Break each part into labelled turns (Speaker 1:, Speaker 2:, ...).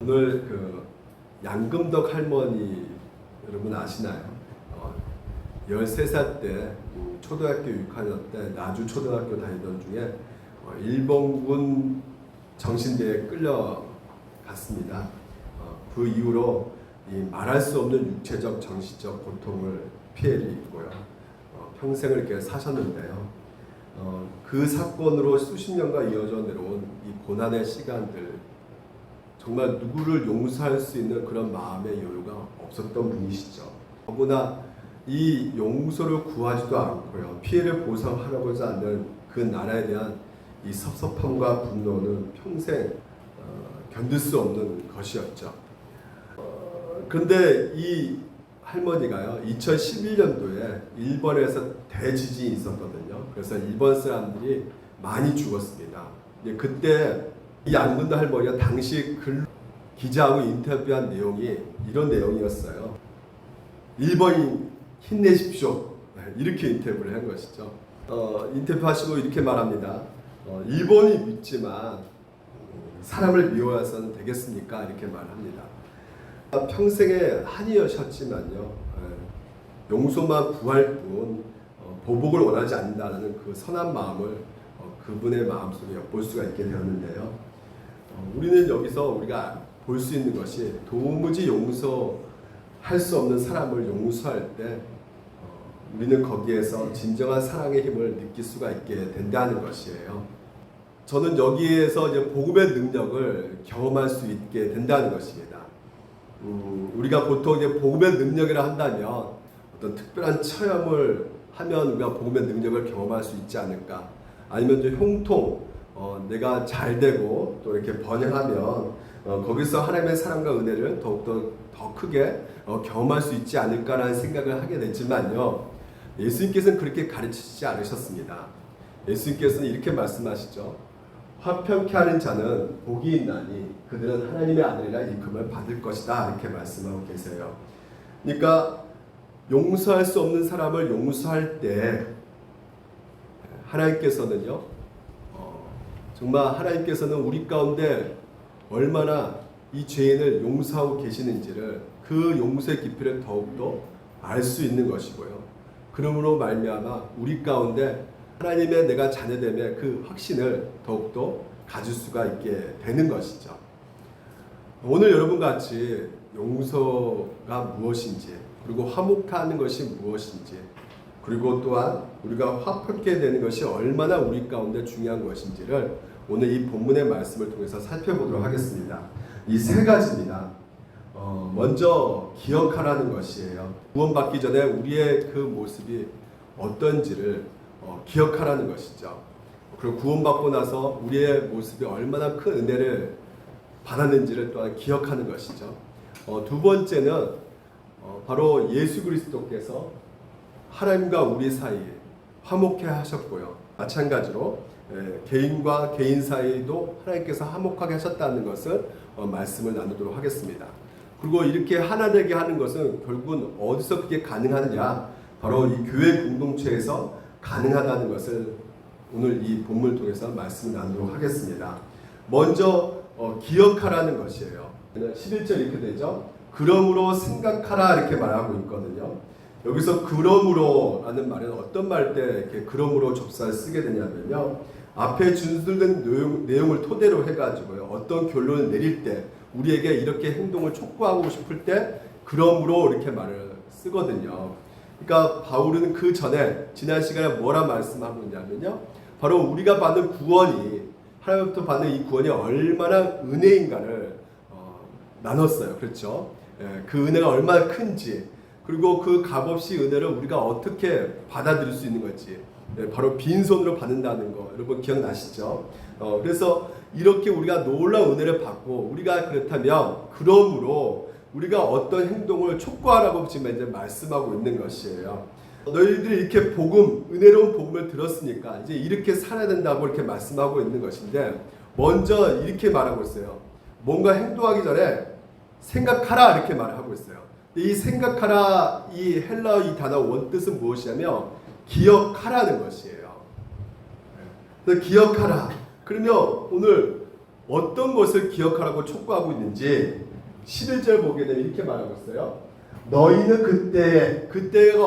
Speaker 1: 오늘 양금덕 할머니 여러분 아시나요? 13살 때 초등학교 6학년 때 나주 초등학교 다니던 중에 일본군 정신대에 끌려갔습니다. 그 이후로 말할 수 없는 육체적 정신적 고통을 피해를 입고요. 평생을 이렇게 사셨는데요. 그 사건으로 수십 년간 이어져 내려온 이 고난의 시간들, 정말 누구를 용서할 수 있는 그런 마음의 여유가 없었던 분이시죠. 더구나 이 용서를 구하지도 않고요, 피해를 보상하고자 하는 그 나라에 대한 이 섭섭함과 분노는 평생 견딜 수 없는 것이었죠. 그런데 이 할머니가요, 2011년도에 일본에서 대지진이 있었거든요. 그래서 일본 사람들이 많이 죽었습니다. 그때 이 양금덕 할머니가 당시 기자하고 인터뷰한 내용이 이런 내용이었어요. 일본인 힘내십시오. 이렇게 인터뷰를 한 것이죠. 인터뷰하시고 이렇게 말합니다. 일본이 믿지만 사람을 미워해서는 되겠습니까? 이렇게 말합니다. 평생에 한이셨지만요, 용서만 구할 뿐 보복을 원하지 않는다는 그 선한 마음을 그분의 마음속에 엿볼 수가 있게 되었는데요. 우리는 여기서 우리가 볼 수 있는 것이 도무지 용서할 수 없는 사람을 용서할 때 우리는 거기에서 진정한 사랑의 힘을 느낄 수가 있게 된다는 것이에요. 저는 여기에서 이제 복음의 능력을 경험할 수 있게 된다는 것입니다. 우리가 보통 이제 복음의 능력이라 한다면 어떤 특별한 체험을 하면 우리가 복음의 능력을 경험할 수 있지 않을까? 아니면 좀 형통, 내가 잘 되고 또 이렇게 번영하면 거기서 하나님의 사랑과 은혜를 더욱더 더 크게 경험할 수 있지 않을까라는 생각을 하게 됐지만요, 예수님께서는 그렇게 가르치지 않으셨습니다. 예수님께서는 이렇게 말씀하시죠. 화평케 하는 자는 복이 있나니 그들은 하나님의 아들이라 일컬음을 받을 것이다, 이렇게 말씀하고 계세요. 그러니까 용서할 수 없는 사람을 용서할 때 하나님께서는요, 정말 하나님께서는 우리 가운데 얼마나 이 죄인을 용서하고 계시는지를, 그 용서의 깊이를 더욱더 알 수 있는 것이고요. 그러므로 말미암아 우리 가운데 하나님의 내가 자녀됨의 그 확신을 더욱더 가질 수가 있게 되는 것이죠. 오늘 여러분과 같이 용서가 무엇인지, 그리고 화목하는 것이 무엇인지, 그리고 또한 우리가 화평케 되는 것이 얼마나 우리 가운데 중요한 것인지를 오늘 이 본문의 말씀을 통해서 살펴보도록 하겠습니다. 이 세 가지입니다. 먼저 기억하라는 것이에요. 구원받기 전에 우리의 그 모습이 어떤지를 기억하라는 것이죠. 그리고 구원받고 나서 우리의 모습이 얼마나 큰 은혜를 받았는지를 또한 기억하는 것이죠. 두 번째는 바로 예수 그리스도께서 하나님과 우리 사이에 화목해 하셨고요. 마찬가지로 개인과 개인 사이도 하나님께서 화목하게 하셨다는 것을 말씀을 나누도록 하겠습니다. 그리고 이렇게 하나 되게 하는 것은 결국은 어디서 그게 가능하느냐? 바로 이 교회 공동체에서 가능하다는 것을 오늘 이 본문을 통해서 말씀을 나누도록 하겠습니다. 먼저 기억하라는 것이에요. 11절 이렇게 되죠. 그러므로 생각하라, 이렇게 말하고 있거든요. 여기서 그러므로 라는 말은 어떤 말 때 이렇게 그러므로 접사를 쓰게 되냐면요, 앞에 준술된 내용을 토대로 해가지고요, 어떤 결론을 내릴 때, 우리에게 이렇게 행동을 촉구하고 싶을 때 그러므로 이렇게 말을 쓰거든요. 그러니까 바울은 그 전에 지난 시간에 뭐라 말씀하고 있냐면요, 바로 우리가 받는 구원이, 하나님부터 받는 이 구원이 얼마나 은혜인가를 나눴어요. 그렇죠? 그 은혜가 얼마나 큰지, 그리고 그 값없이 은혜를 우리가 어떻게 받아들일 수 있는 건지, 바로 빈손으로 받는다는 거 여러분 기억나시죠? 그래서 이렇게 우리가 놀라운 은혜를 받고, 우리가 그렇다면 그러므로 우리가 어떤 행동을 촉구하라고 지금 이제 말씀하고 있는 것이에요. 너희들이 이렇게 복음, 은혜로운 복음을 들었으니까 이제 이렇게 살아야 된다고 이렇게 말씀하고 있는 것인데, 먼저 이렇게 말하고 있어요. 뭔가 행동하기 전에 생각하라, 이렇게 말하고 있어요. 이 생각하라, 이 헬라어 이 단어 원뜻은 무엇이냐면 기억하라는 것이에요. 그래서 기억하라. 그러면 오늘 어떤 것을 기억하라고 촉구하고 있는지 11절 보게 되면 이렇게 말하고 있어요. 너희는 그때가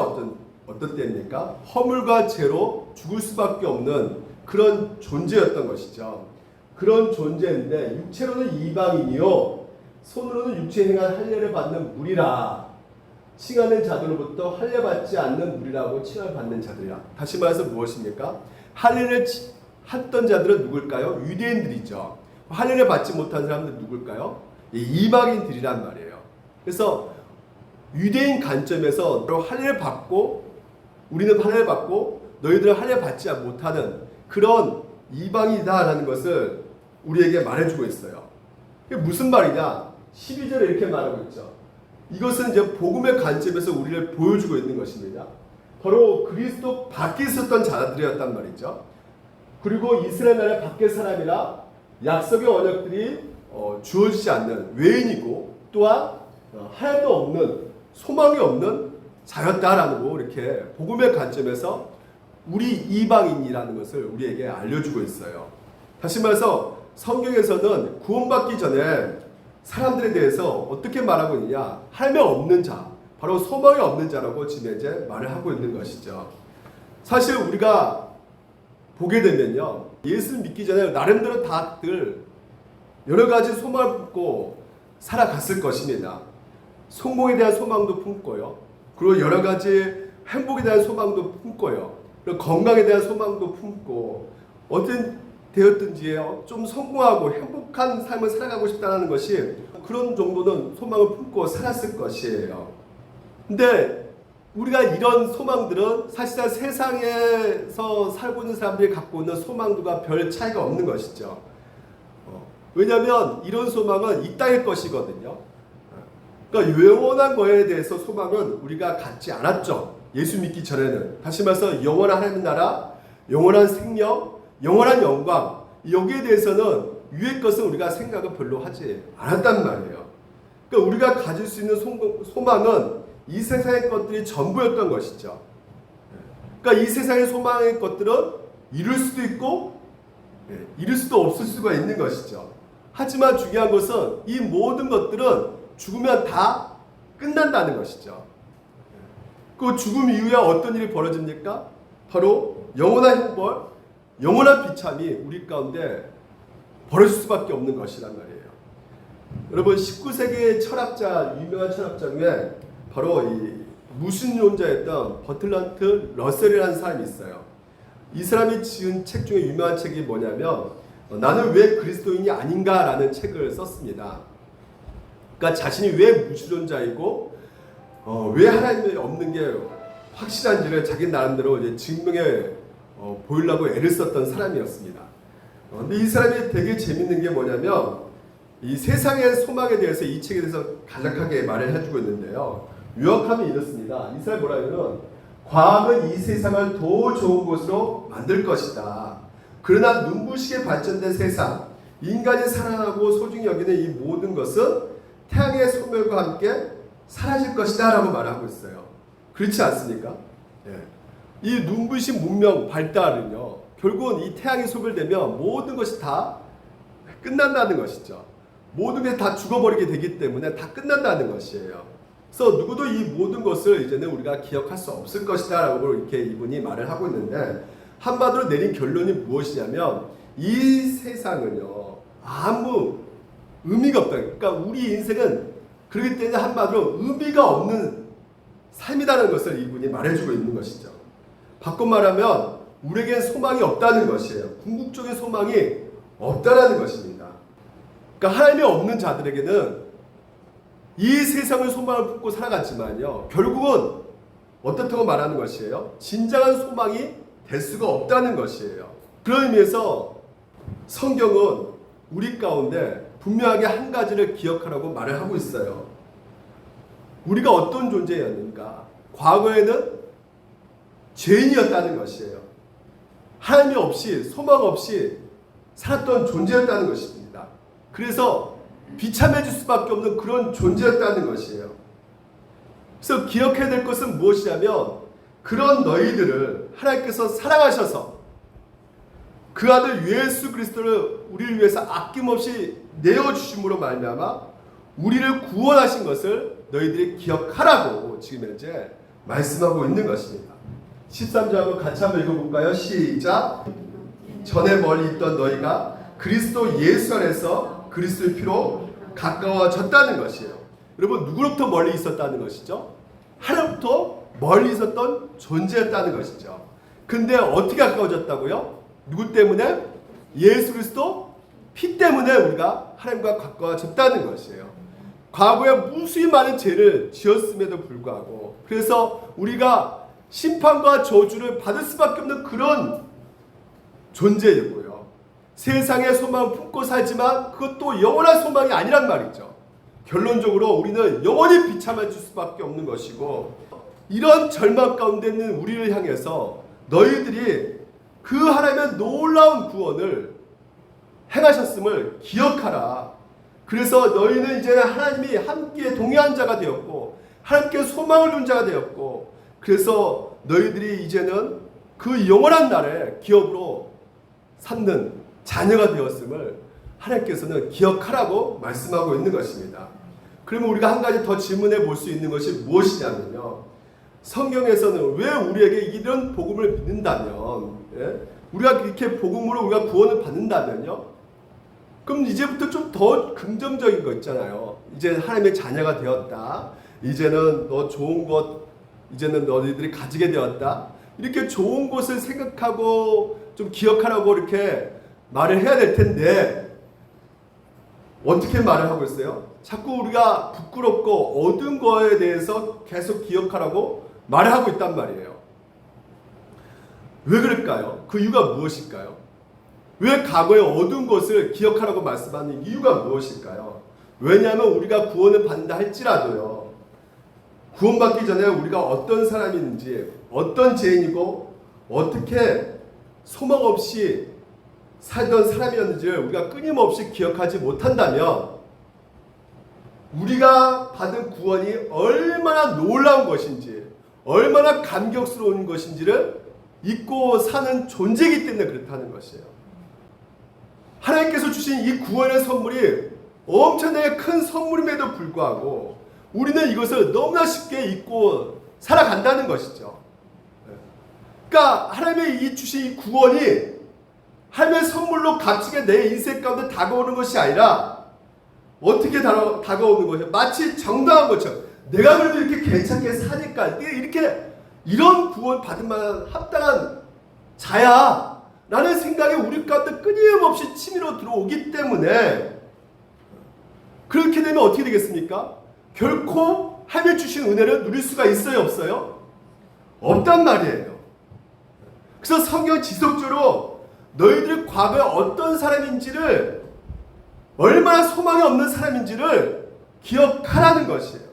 Speaker 1: 어떤 때입니까? 허물과 죄로 죽을 수밖에 없는 그런 존재였던 것이죠. 그런 존재인데 육체로는 이방인이요 손으로는 육체 행한 할례를 받는 무리라. 칭하는 자들로부터 할례받지 않는 무리라고 칭을 받는 자들이라. 다시 말해서 무엇입니까? 할례를 했던 자들은 누굴까요? 유대인들이죠. 할례를 받지 못한 사람들은 누굴까요? 이방인들이란 말이에요. 그래서 유대인 관점에서 할례를 받고 우리는 할례를 받고 너희들은 할례를 받지 못하는 그런 이방이다라는 것을 우리에게 말해주고 있어요. 이게 무슨 말이냐? 12절에 이렇게 말하고 있죠. 이것은 이제 복음의 관점에서 우리를 보여주고 있는 것입니다. 바로 그리스도 밖에 있었던 자들이었단 말이죠. 그리고 이스라엘 나라 밖의 사람이라 약속의 언약들이 주어지지 않는 외인이고 또한 하나도 없는 소망이 없는 자였다라는 거 이렇게 복음의 관점에서 우리 이방인이라는 것을 우리에게 알려주고 있어요. 다시 말해서 성경에서는 구원받기 전에 사람들에 대해서 어떻게 말하고 있느냐? 할매 없는 자, 바로 소망이 없는 자라고 지금 이제 말을 하고 있는 것이죠. 사실 우리가 보게 되면요, 예수를 믿기 전에 나름대로 다들 여러 가지 소망을 품고 살아갔을 것입니다. 성공에 대한 소망도 품고요, 그리고 여러 가지 행복에 대한 소망도 품고요, 그리고 건강에 대한 소망도 품고 어떤 되었든지 좀 성공하고 행복한 삶을 살아가고 싶다는 것이 그런 정도는 소망을 품고 살았을 것이에요. 근데 우리가 이런 소망들은 사실상 세상에서 살고 있는 사람들이 갖고 있는 소망들과 별 차이가 없는 것이죠. 왜냐하면 이런 소망은 이 땅의 것이거든요. 그러니까 영원한 거에 대해서 소망은 우리가 갖지 않았죠. 예수 믿기 전에는. 다시 말해서 영원한 하나님 나라, 영원한 생명, 영원한 영광, 여기에 대해서는 위의 것은 우리가 생각을 별로 하지 않았단 말이에요. 그러니까 우리가 가질 수 있는 소망은 이 세상의 것들이 전부였던 것이죠. 그러니까 이 세상의 소망의 것들은 이룰 수도 있고 이룰 수도 없을 수가 있는 것이죠. 하지만 중요한 것은 이 모든 것들은 죽으면 다 끝난다는 것이죠. 그 죽음 이후에 어떤 일이 벌어집니까? 바로 영원한 형벌, 영원한 비참이 우리 가운데 벌어질 수밖에 없는 것이란 말이에요. 여러분 19세기의 철학자, 유명한 철학자 중에 바로 이 무신론자였던 버틀런트 러셀이라는 사람이 있어요. 이 사람이 지은 책 중에 유명한 책이 뭐냐면 나는 왜 그리스도인이 아닌가라는 책을 썼습니다. 그러니까 자신이 왜 무신론자이고 왜 하나님이 없는 게 확실한지를 자기 나름대로 이제 증명해 보이려고 애를 썼던 사람이었습니다. 근데 이 사람이 되게 재밌는 게 뭐냐면 이 세상의 소망에 대해서 이 책에 대해서 간략하게 말을 해주고 있는데요. 요약하면 이렇습니다. 이 사람이 뭐라면 과학은 이 세상을 더 좋은 곳으로 만들 것이다. 그러나 눈부시게 발전된 세상, 인간이 사랑하고 소중히 여기는 이 모든 것은 태양의 소멸과 함께 사라질 것이다 라고 말하고 있어요. 그렇지 않습니까? 이 눈부신 문명 발달은요, 결국은 이 태양이 소멸되면 모든 것이 다 끝난다는 것이죠. 모든 게 다 죽어버리게 되기 때문에 다 끝난다는 것이에요. 그래서 누구도 이 모든 것을 이제는 우리가 기억할 수 없을 것이다 라고 이렇게 이분이 말을 하고 있는데, 한마디로 내린 결론이 무엇이냐면 이 세상은요 아무 의미가 없다. 그러니까 우리 인생은 그렇기 때문에 한마디로 의미가 없는 삶이라는 것을 이분이 말해주고 있는 것이죠. 바꿔 말하면 우리에겐 소망이 없다는 것이에요. 궁극적인 소망이 없다라는 것입니다. 그러니까 하나님이 없는 자들에게는 이 세상을 소망을 품고 살아갔지만요, 결국은 어떻다고 말하는 것이에요? 진정한 소망이 될 수가 없다는 것이에요. 그런 의미에서 성경은 우리 가운데 분명하게 한 가지를 기억하라고 말을 하고 있어요. 우리가 어떤 존재였는가? 과거에는 죄인이었다는 것이에요. 하나님이 없이, 소망 없이 살았던 존재였다는 것입니다. 그래서 비참해질 수밖에 없는 그런 존재였다는 것이에요. 그래서 기억해야 될 것은 무엇이냐면 그런 너희들을 하나님께서 사랑하셔서 그 아들 예수 그리스도를 우리를 위해서 아낌없이 내어주심으로 말미암아 우리를 구원하신 것을 너희들이 기억하라고 지금 현재 말씀하고 있는 것입니다. 13절하고 같이 한번 읽어볼까요? 시작. 전에 멀리 있던 너희가 그리스도 예수 안에서 그리스도의 피로 가까워졌다는 것이에요. 여러분, 누구로부터 멀리 있었다는 것이죠? 하나님부터 멀리 있었던 존재였다는 것이죠. 근데 어떻게 가까워졌다고요? 누구 때문에? 예수 그리스도 피 때문에 우리가 하나님과 가까워졌다는 것이에요. 과거에 무수히 많은 죄를 지었음에도 불구하고, 그래서 우리가 심판과 저주를 받을 수밖에 없는 그런 존재이고요. 세상의 소망을 품고 살지만 그것도 영원한 소망이 아니란 말이죠. 결론적으로 우리는 영원히 비참해질 수밖에 없는 것이고, 이런 절망 가운데 있는 우리를 향해서 너희들이 그 하나님의 놀라운 구원을 행하셨음을 기억하라. 그래서 너희는 이제 하나님이 함께 동의한 자가 되었고 하나님께 소망을 둔 자가 되었고, 그래서 너희들이 이제는 그 영원한 날에 기업으로 삼는 자녀가 되었음을 하나님께서는 기억하라고 말씀하고 있는 것입니다. 그러면 우리가 한 가지 더 질문해 볼 수 있는 것이 무엇이냐면요, 성경에서는 왜 우리에게 이런 복음을 믿는다면, 우리가 이렇게 복음으로 우리가 구원을 받는다면요, 그럼 이제부터 좀 더 긍정적인 거 있잖아요. 이제 하나님의 자녀가 되었다, 이제는 너 좋은 것, 이제는 너희들이 가지게 되었다, 이렇게 좋은 것을 생각하고 좀 기억하라고 이렇게 말을 해야 될 텐데, 어떻게 말을 하고 있어요? 자꾸 우리가 부끄럽고 얻은 거에 대해서 계속 기억하라고 말을 하고 있단 말이에요. 왜 그럴까요? 그 이유가 무엇일까요? 왜 과거에 얻은 것을 기억하라고 말씀하는 이유가 무엇일까요? 왜냐하면 우리가 구원을 받는다 할지라도요, 구원받기 전에 우리가 어떤 사람인지, 어떤 죄인이고 어떻게 소망 없이 살던 사람이었는지를 우리가 끊임없이 기억하지 못한다면 우리가 받은 구원이 얼마나 놀라운 것인지, 얼마나 감격스러운 것인지를 잊고 사는 존재이기 때문에 그렇다는 것이에요. 하나님께서 주신 이 구원의 선물이 엄청나게 큰 선물임에도 불구하고 우리는 이것을 너무나 쉽게 잊고 살아간다는 것이죠. 그러니까 하나님의 이 주신 이 구원이 하나님의 선물로 값지게 내 인생 가운데 다가오는 것이 아니라 어떻게 다가오는 것이에요? 마치 정당한 것처럼 내가 그래도 이렇게 괜찮게 사니까 이렇게 이런 구원 받을 만한 합당한 자야 라는 생각이 우리 가운데 끊임없이 치밀어 들어오기 때문에, 그렇게 되면 어떻게 되겠습니까? 결코 하나님이 주신 은혜를 누릴 수가 있어요, 없어요? 없단 말이에요. 그래서 성경 지속적으로 너희들이 과거에 어떤 사람인지를, 얼마나 소망이 없는 사람인지를 기억하라는 것이에요.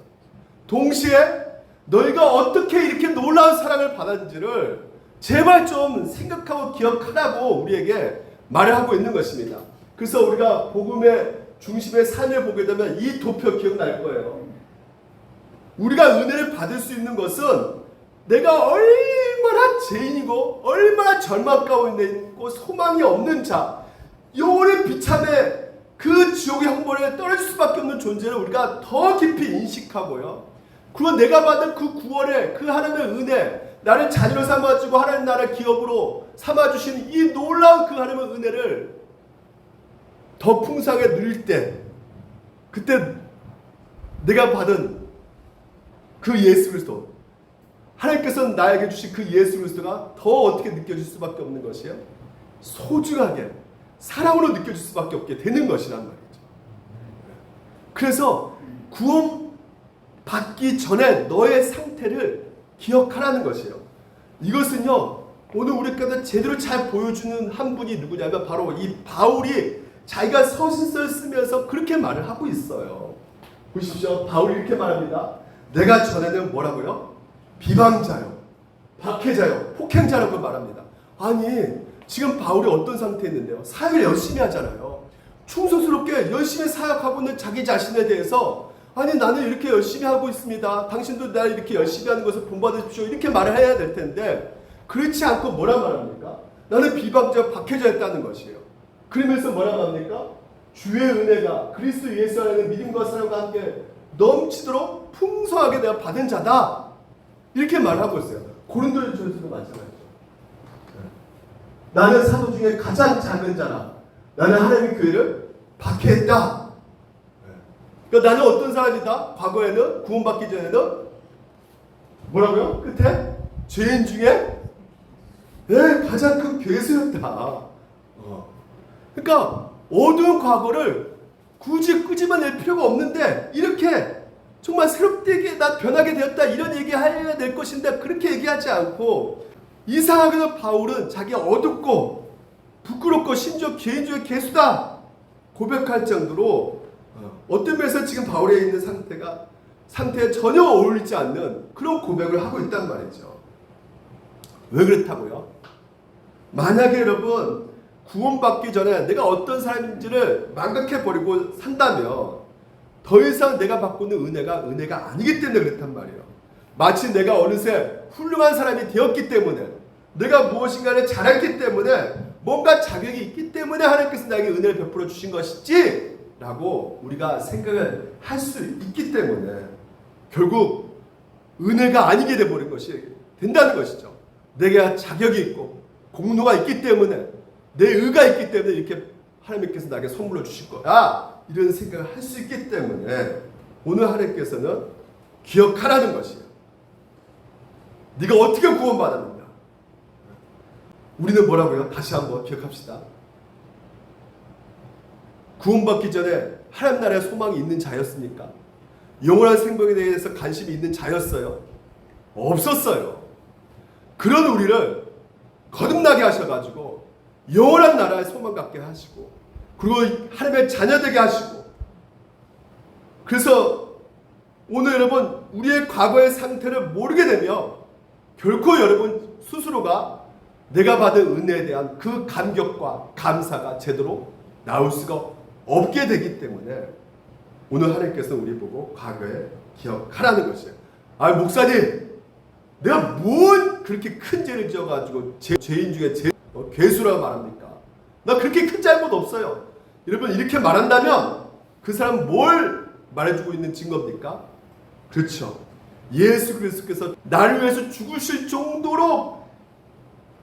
Speaker 1: 동시에 너희가 어떻게 이렇게 놀라운 사랑을 받았는지를 제발 좀 생각하고 기억하라고 우리에게 말을 하고 있는 것입니다. 그래서 우리가 복음의 중심의 삶을 보게 되면 이 도표 기억날 거예요. 우리가 은혜를 받을 수 있는 것은 내가 얼마나 죄인이고 얼마나 절망 가운데 있고 소망이 없는 자, 영원히 비참해 그 지옥의 형벌에 떨어질 수밖에 없는 존재를 우리가 더 깊이 인식하고요, 그리고 내가 받은 그 구원의 그 하나님의 은혜, 나를 자녀로 삼아주고 하나님 나라를 기업으로 삼아주신 이 놀라운 그 하나님의 은혜를 더 풍성하게 누릴 때, 그때 내가 받은 그 예수 그리스도, 하나님께서 나에게 주신 그 예수 그리스도가 더 어떻게 느껴질 수밖에 없는 것이에요? 소중하게 사랑으로 느껴질 수밖에 없게 되는 것이란 말이죠. 그래서 구원 받기 전에 너의 상태를 기억하라는 것이에요. 이것은요, 오늘 우리가 제대로 잘 보여주는 한 분이 누구냐면 바로 이 바울이 자기가 서신서를 쓰면서 그렇게 말을 하고 있어요. 보십시오. 바울이 이렇게 말합니다. 내가 전에는 뭐라고요? 비방자요, 박해자요, 폭행자라고 말합니다. 아니, 지금 바울이 어떤 상태에 있는데요? 사역을 열심히 하잖아요. 충성스럽게 열심히 사역하고 있는 자기 자신에 대해서, 아니 나는 이렇게 열심히 하고 있습니다, 당신도 나 이렇게 열심히 하는 것을 본받으십시오, 이렇게 말을 해야 될 텐데 그렇지 않고 뭐라 말합니까? 나는 비방자 박해자 했다는 것이에요. 그러면서 뭐라고 합니까? 주의 은혜가 그리스도 예수 안에 있는 믿음과 사랑과 함께 넘치도록 풍성하게 내가 받은 자다. 이렇게 말하고 있어요. 고린도전서도 마찬가지죠. 나는 사도 중에 가장 작은 자라. 나는 하나님의 교회를 박해했다. 그러니까 나는 어떤 사람이다? 과거에는 구원받기 전에는 뭐라고요? 끝에 죄인 중에 가장 큰 괴수였다. 그러니까 어두운 과거를 굳이 끄집어낼 필요가 없는데 이렇게 정말 새롭게 나 변하게 되었다 이런 얘기해야 될 것인데 그렇게 얘기하지 않고 이상하게도 바울은 자기가 어둡고 부끄럽고 심지어 죄인 중에 괴수다 고백할 정도로 어떤 면에서 지금 바울에 있는 상태에 전혀 어울리지 않는 그런 고백을 하고 있단 말이죠. 왜 그렇다고요? 만약에 여러분 구원받기 전에 내가 어떤 사람인지를 망각해버리고 산다면 더 이상 내가 받고 있는 은혜가 아니기 때문에 그렇단 말이에요. 마치 내가 어느새 훌륭한 사람이 되었기 때문에 내가 무엇인가를 잘했기 때문에 뭔가 자격이 있기 때문에 하나님께서 나에게 은혜를 베풀어 주신 것이지 라고 우리가 생각을 할 수 있기 때문에 결국 은혜가 아니게 되어버린 것이 된다는 것이죠. 내가 자격이 있고 공로가 있기 때문에 내 의가 있기 때문에 이렇게 하나님께서 나에게 선물로 주실 거야 이런 생각을 할 수 있기 때문에 오늘 하나님께서는 기억하라는 것이에요. 네가 어떻게 구원받았느냐. 우리는 뭐라고요? 다시 한번 기억합시다. 구원받기 전에 하나님 나라의 소망이 있는 자였습니까? 영원한 생명에 대해서 관심이 있는 자였어요? 없었어요. 그런 우리를 거듭나게 하셔가지고 영원한 나라의 소망 갖게 하시고 그리고 하나님의 자녀 되게 하시고 그래서 오늘 여러분 우리의 과거의 상태를 모르게 되면 결코 여러분 스스로가 내가 받은 은혜에 대한 그 감격과 감사가 제대로 나올 수가 없게 되기 때문에 오늘 하나님께서 우리 보고 과거에 기억하라는 것이에요. 목사님 내가 뭔 그렇게 큰 죄를 지어가지고 죄인 중에 괴수라고 말합니까? 나 그렇게 큰 잘못 없어요. 여러분 이렇게 말한다면 그 사람은 뭘 말해주고 있는 증거입니까? 그렇죠. 예수 그리스도께서 나를 위해서 죽으실 정도로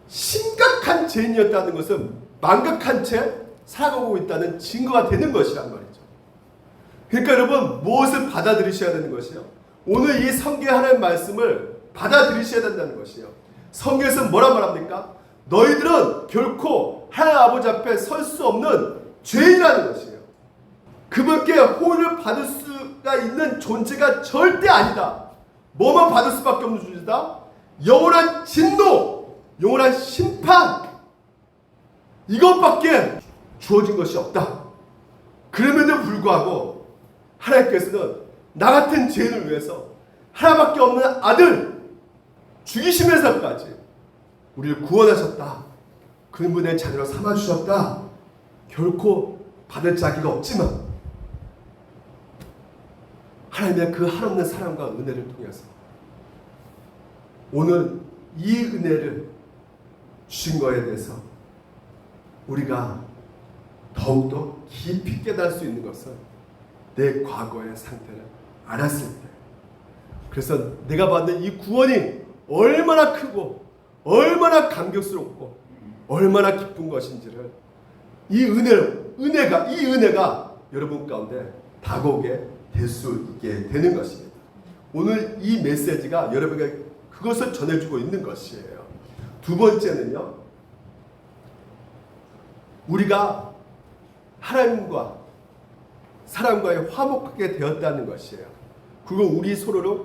Speaker 1: 심각한 죄인이었다는 것은 망각한 채 살아가고 있다는 증거가 되는 것이란 말이죠. 그러니까 여러분 무엇을 받아들이셔야 되는 것이요? 오늘 이 성경의 하나님의 말씀을 받아들이셔야 된다는 것이요. 성경에서 뭐라 말합니까? 너희들은 결코 하나님 아버지 앞에 설 수 없는 죄인이라는 것이에요. 그분께 호의를 받을 수가 있는 존재가 절대 아니다. 뭐만 받을 수밖에 없는 존재다? 영원한 진노, 영원한 심판 이것밖에 주어진 것이 없다. 그럼에도 불구하고 하나님께서는 나 같은 죄인을 위해서 하나밖에 없는 아들 죽이시면서까지 우리를 구원하셨다. 그분의 자녀로 삼아주셨다. 결코 받을 자기가 없지만 하나님의 그 한없는 사랑과 은혜를 통해서 오늘 이 은혜를 주신 것에 대해서 우리가 더욱더 깊이 깨달을 수 있는 것은 내 과거의 상태를 알았을 때 그래서 내가 받는 이 구원이 얼마나 크고 얼마나 감격스럽고 얼마나 기쁜 것인지를 이 은혜가 여러분 가운데 다가오게 될 수 있게 되는 것입니다. 오늘 이 메시지가 여러분에게 그것을 전해주고 있는 것이에요. 두 번째는요. 우리가 하나님과 사람과의 화목하게 되었다는 것이에요. 그리고 우리 서로를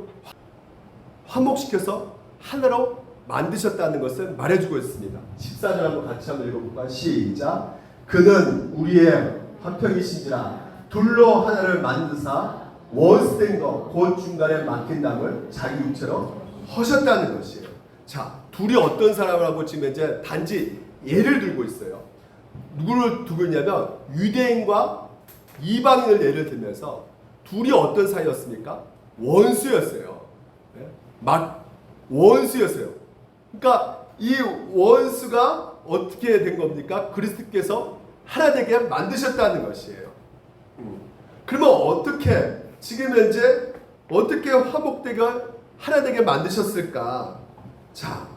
Speaker 1: 화목시켜서 하나로 만드셨다는 것을 말해주고 있습니다. 14절 한번 같이 한번 읽어볼까요? 시작. 그는 우리의 화평이신지라 둘로 하나를 만드사 원수된 것 곧 중간에 막힌 담을 자기 육체로 하셨다는 것이에요. 자, 둘이 어떤 사람이라고 지금 이제 단지 예를 들고 있어요. 누구를 두고 있냐면 유대인과 이방인을 예를 들면서 둘이 어떤 사이였습니까? 원수였어요. 네? 원수였어요. 그러니까 이 원수가 어떻게 된 겁니까? 그리스도께서 하나 되게 만드셨다는 것이에요. 그러면 어떻게 지금 현재 어떻게 화목대가 하나 되게 만드셨을까? 자,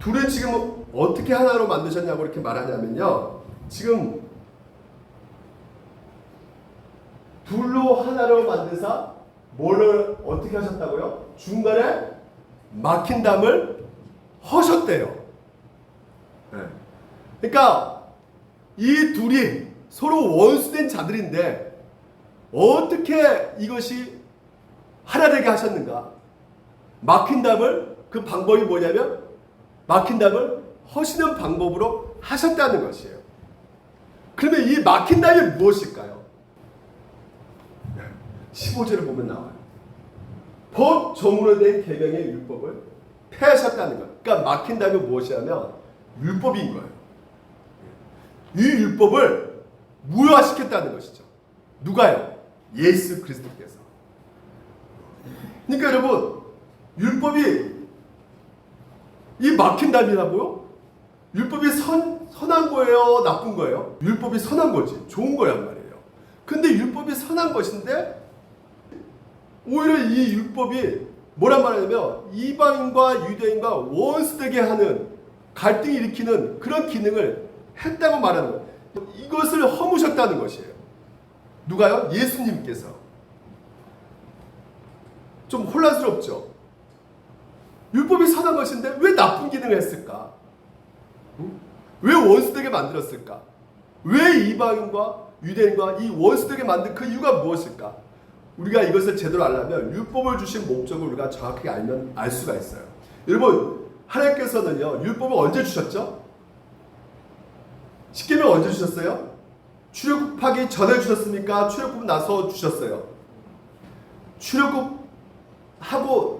Speaker 1: 둘을 지금 어떻게 하나로 만드셨냐고 이렇게 말하냐면요. 지금 둘로 하나로 만드사 뭐를 어떻게 하셨다고요? 중간에 막힌 담을 허셨대요. 네. 그러니까 이 둘이 서로 원수된 자들인데 어떻게 이것이 하나 되게 하셨는가? 막힌 담을 그 방법이 뭐냐면 막힌 담을 허시는 방법으로 하셨다는 것이에요. 그러면 이 막힌 담이 무엇일까요? 15절을 보면 나와요. 법 정으로 된 계명의 율법을 폐하셨다는 것. 그러니까 막힌 담이 무엇이냐면 율법인 거예요. 이 율법을 무효화시켰다는 것이죠. 누가요? 예수 그리스도께서. 그러니까 여러분, 율법이 이 막힌 담이라고요? 율법이 선한 거예요? 나쁜 거예요? 율법이 선한 거지. 좋은 거란 말이에요. 근데 율법이 선한 것인데 오히려 이 율법이 뭐란 말이냐면 이방인과 유대인과 원수되게 하는 갈등을 일으키는 그런 기능을 했다고 말하는 거예요. 이것을 허무셨다는 것이에요. 누가요? 예수님께서. 좀 혼란스럽죠? 율법이 선한 것인데 왜 나쁜 기능을 했을까? 왜 원수되게 만들었을까? 왜 이방인과 유대인과 이 원수되게 만든 그 이유가 무엇일까? 우리가 이것을 제대로 알려면 율법을 주신 목적을 우리가 정확하게 알면 알 수가 있어요. 여러분, 하나님께서는요, 율법을 언제 주셨죠? 십계명 언제 주셨어요? 출애굽하기 전에 주셨습니까? 출애굽 나서 주셨어요? 출애굽하고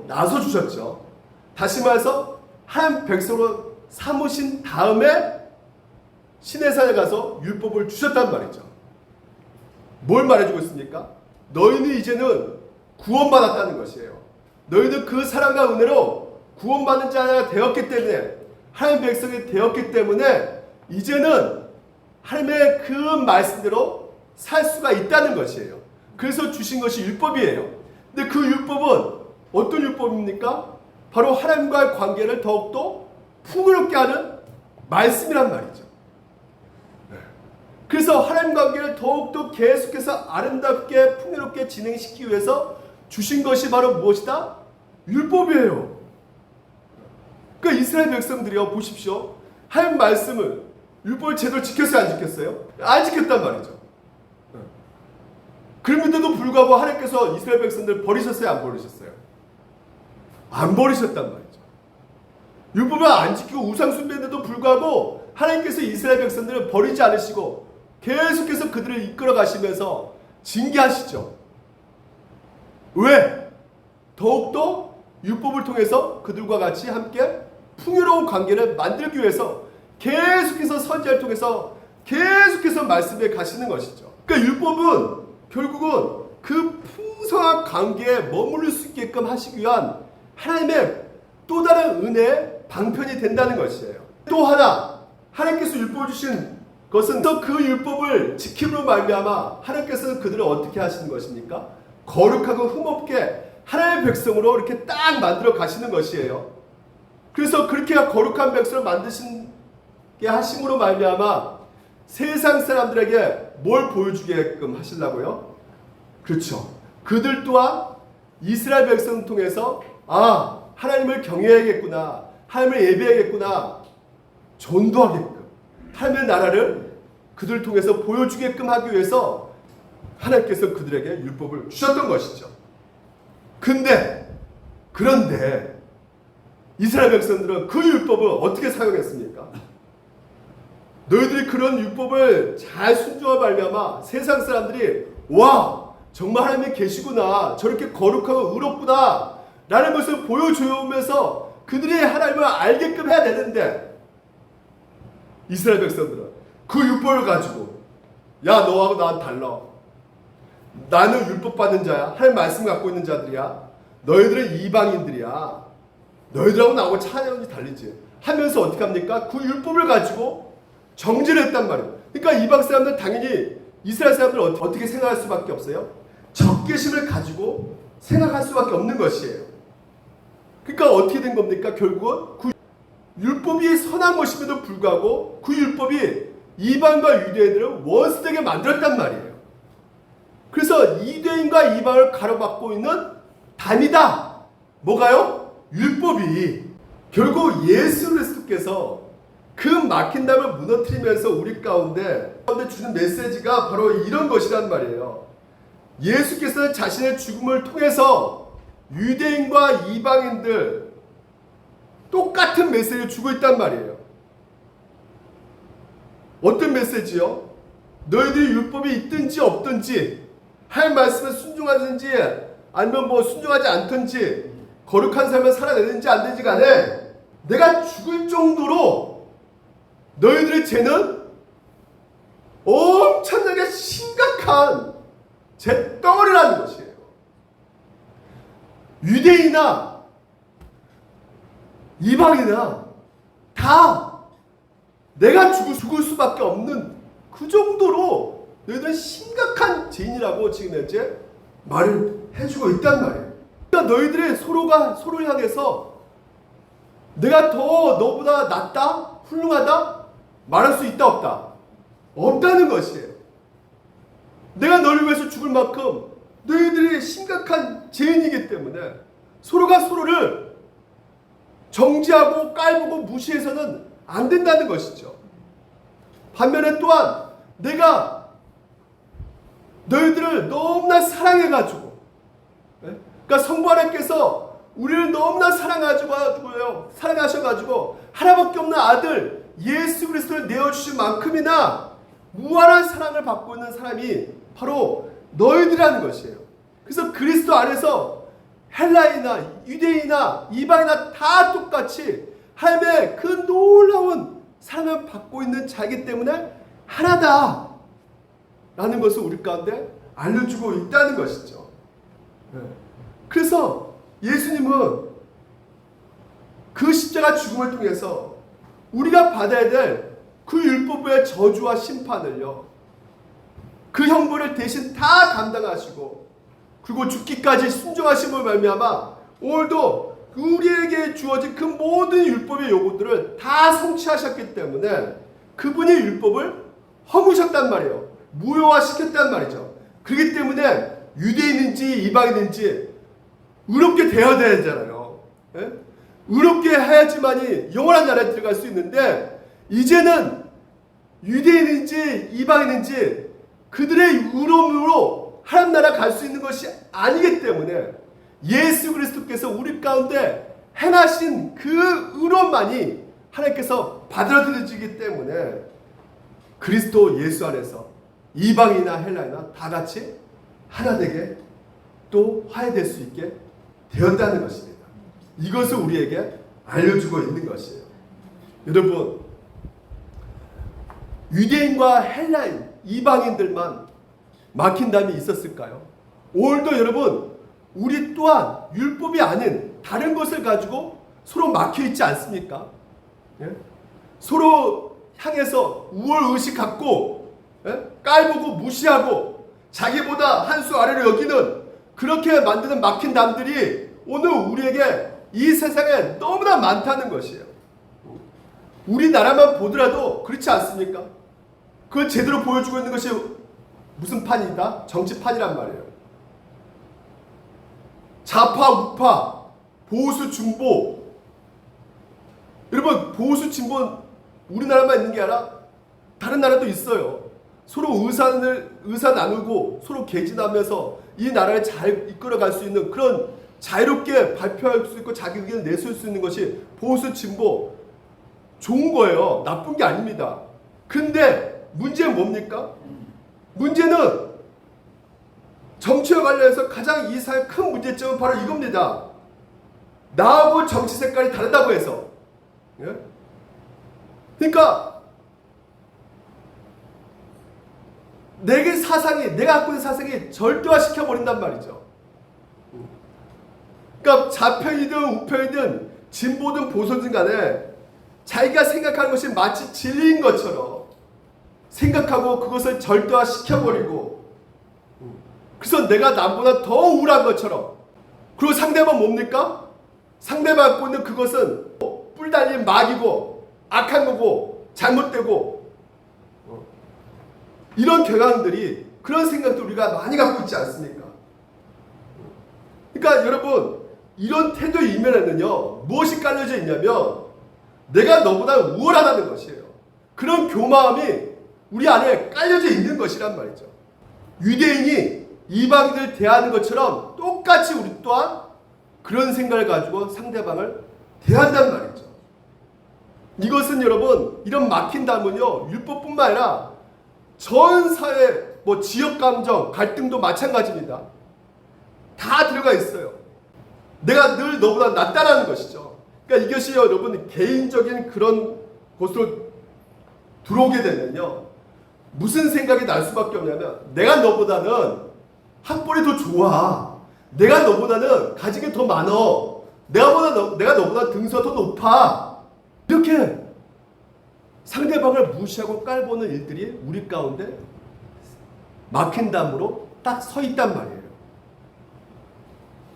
Speaker 1: 나서 주셨죠. 다시 말해서 한 백성으로 삼으신 다음에 시내산에 가서 율법을 주셨단 말이죠. 뭘 말해주고 있습니까? 너희는 이제는 구원받았다는 것이에요. 너희는 그 사랑과 은혜로 구원받는 자가 되었기 때문에 하나님 백성이 되었기 때문에 이제는 하나님의 그 말씀대로 살 수가 있다는 것이에요. 그래서 주신 것이 율법이에요. 근데 그 율법은 어떤 율법입니까? 바로 하나님과의 관계를 더욱더 풍요롭게 하는 말씀이란 말이죠. 그래서 하나님 관계를 더욱더 계속해서 아름답게 풍요롭게 진행시키기 위해서 주신 것이 바로 무엇이다? 율법이에요. 그러니까 이스라엘 백성들이요, 보십시오. 하나님 말씀을 율법을 제대로 지켰어요, 안 지켰어요? 안 지켰단 말이죠. 그런데도 불구하고 하나님께서 이스라엘 백성들을 버리셨어요, 안 버리셨어요? 안 버리셨단 말이죠. 율법을 안 지키고 우상 숭배인데도 불구하고 하나님께서 이스라엘 백성들을 버리지 않으시고 계속해서 그들을 이끌어 가시면서 징계하시죠. 왜? 더욱더 율법을 통해서 그들과 같이 함께 풍요로운 관계를 만들기 위해서 계속해서 선지자를 통해서 계속해서 말씀에 가시는 것이죠. 그러니까 율법은 결국은 그 풍성한 관계에 머무를 수 있게끔 하시기 위한 하나님의 또 다른 은혜의 방편이 된다는 것이에요. 또 하나, 하나님께서 율법을 주신 것은 또 그 율법을 지킴으로 말미암아 하나님께서는 그들을 어떻게 하시는 것입니까? 거룩하고 흠없게 하나님의 백성으로 이렇게 딱 만들어 가시는 것이에요. 그래서 그렇게 거룩한 백성을 만드시게 하심으로 말미암아 세상 사람들에게 뭘 보여주게끔 하시려고요? 그렇죠. 그들 또한 이스라엘 백성을 통해서 하나님을 경외해야겠구나, 하나님을 예배해야겠구나, 전도하게끔 하나님의 나라를 그들 통해서 보여주게끔 하기 위해서 하나님께서 그들에게 율법을 주셨던 것이죠. 그런데 이스라엘 백성들은 그 율법을 어떻게 사용했습니까? 너희들이 그런 율법을 잘 순종하며 말미암아 세상 사람들이 와, 정말 하나님이 계시구나, 저렇게 거룩하고 의롭구나 라는 것을 보여주면서 그들이 하나님을 알게끔 해야 되는데 이스라엘 백성들은 그 율법을 가지고 야, 너하고 나는 달라, 나는 율법 받는 자야, 하나님 말씀 갖고 있는 자들이야, 너희들은 이방인들이야, 너희들하고 나하고 차원이 달리지 하면서 어떻게 합니까? 그 율법을 가지고 정죄를 했단 말이에요. 그러니까 이방 사람들은 당연히 이스라엘 사람들은 어떻게 생각할 수밖에 없어요? 적개심을 가지고 생각할 수밖에 없는 것이에요. 그러니까 어떻게 된 겁니까? 결국은 그 율법이 선한 것임에도 불구하고 그 율법이 이방과 유대인들을 원수되게 만들었단 말이에요. 그래서 유대인과 이방을 가로막고 있는 담이다. 뭐가요? 율법이. 결국 예수 그리스도께서 그 막힌 담을 무너뜨리면서 우리 가운데 주는 메시지가 바로 이런 것이란 말이에요. 예수께서는 자신의 죽음을 통해서 유대인과 이방인들 똑같은 메시지를 주고 있단 말이에요. 어떤 메시지요? 너희들이 율법이 있든지 없든지 할 말씀에 순종하든지 아니면 뭐 순종하지 않든지 거룩한 삶을 살아내든지 안 되는지 간에 내가 죽을 정도로 너희들의 죄는 엄청나게 심각한 죄덩어리라는 것이에요. 유대인이나 이방이나 다 내가 죽을 수밖에 없는 그 정도로 너희들은 심각한 죄인이라고 지금 현재 말을 해주고 있단 말이에요. 그러니까 너희들이 서로가 서로를 향해서 내가 더 너보다 낫다? 훌륭하다? 말할 수 있다 없다? 없다는 것이에요. 내가 너를 위해서 죽을 만큼 너희들이 심각한 죄인이기 때문에 서로가 서로를 정죄하고 깔보고 무시해서는 안 된다는 것이죠. 반면에 또한 내가 너희들을 너무나 사랑해가지고, 그러니까 성부 하나님께서 우리를 너무나 사랑하셔가지고 하나밖에 없는 아들 예수 그리스도를 내어주신 만큼이나 무한한 사랑을 받고 있는 사람이 바로 너희들이라는 것이에요. 그래서 그리스도 안에서 헬라인이나 유대인이나 이방이나 다 똑같이 하나님의 그 놀라운 사랑을 받고 있는 자이기 때문에 하나다 라는 것을 우리 가운데 알려주고 있다는 것이죠. 그래서 예수님은 그 십자가 죽음을 통해서 우리가 받아야 될 그 율법의 저주와 심판을요, 그 형벌을 대신 다 감당하시고 그리고 죽기까지 순종하심을 말미암아 오늘도 우리에게 주어진 그 모든 율법의 요구들을 다 성취하셨기 때문에 그분이 율법을 허무셨단 말이에요. 무효화시켰단 말이죠. 그렇기 때문에 유대인인지 이방인인지 의롭게 되어야 되잖아요. 예? 의롭게 해야지만이 영원한 나라에 들어갈 수 있는데 이제는 유대인인지 이방인인지 그들의 의로움으로 하나님 나라 갈 수 있는 것이 아니기 때문에 예수 그리스도께서 우리 가운데 행하신 그 의로움만이 하나님께서 받아들여지기 때문에 그리스도 예수 안에서 이방이나 헬라이나 다 같이 하나 되게 또 화해될 수 있게 되었다는 것입니다. 이것을 우리에게 알려주고 있는 것이에요. 여러분, 유대인과 헬라인, 이방인들만 막힌 담이 있었을까요? 오늘도 여러분, 우리 또한 율법이 아닌 다른 것을 가지고 서로 막혀 있지 않습니까? 예? 서로 향해서 우월의식 갖고, 예? 깔보고 무시하고 자기보다 한 수 아래로 여기는 그렇게 만드는 막힌 담들이 오늘 우리에게 이 세상에 너무나 많다는 것이에요. 우리나라만 보더라도 그렇지 않습니까? 그걸 제대로 보여주고 있는 것이 무슨 판이다? 정치판이란 말이에요. 좌파, 우파, 보수, 진보. 여러분, 보수, 진보는 우리나라만 있는 게 아니라 다른 나라도 있어요. 서로 의사 나누고 서로 개진하면서 이 나라를 잘 이끌어갈 수 있는 그런 자유롭게 발표할 수 있고 자기 의견을 내세울 수 있는 것이 보수, 진보 좋은 거예요. 나쁜 게 아닙니다. 근데 문제는 뭡니까? 문제는 정치와 관련해서 가장 이 사회의 큰 문제점은 바로 이겁니다. 나하고 정치 색깔이 다르다고 해서. 예? 그러니까 내가 갖고 있는 사상이 절대화시켜버린단 말이죠. 그러니까 좌편이든 우편이든 진보든 보수든 간에 자기가 생각하는 것이 마치 진리인 것처럼 생각하고 그것을 절대화시켜버리고, 그래서 내가 남보다 더 우울한 것처럼, 그리고 상대방 뭡니까? 상대방 갖고 있는 그것은 뿔 달린 마귀고 악한 거고 잘못되고, 이런 경향들이, 그런 생각도 우리가 많이 갖고 있지 않습니까? 그러니까 여러분, 이런 태도의 이면에는요 무엇이 깔려져 있냐면 내가 너보다 우월하다는 것이에요. 그런 교마함이 우리 안에 깔려져 있는 것이란 말이죠. 유대인이 이방인을 대하는 것처럼 똑같이 우리 또한 그런 생각을 가지고 상대방을 대한단 말이죠. 이것은 여러분, 이런 막힌 담은요 율법뿐만 아니라 전 사회, 지역 감정, 갈등도 마찬가지입니다. 다 들어가 있어요. 내가 늘 너보다 낫다라는 것이죠. 그러니까 이것이 여러분 개인적인 그런 곳으로 들어오게 되면요 무슨 생각이 날 수밖에 없냐면, 내가 너보다는 학벌이 더 좋아, 내가 너보다는 가진 게 더 많어, 내가 너보다 등수가 더 높아, 이렇게 상대방을 무시하고 깔보는 일들이 우리 가운데 막힌 담으로 딱 서 있단 말이에요.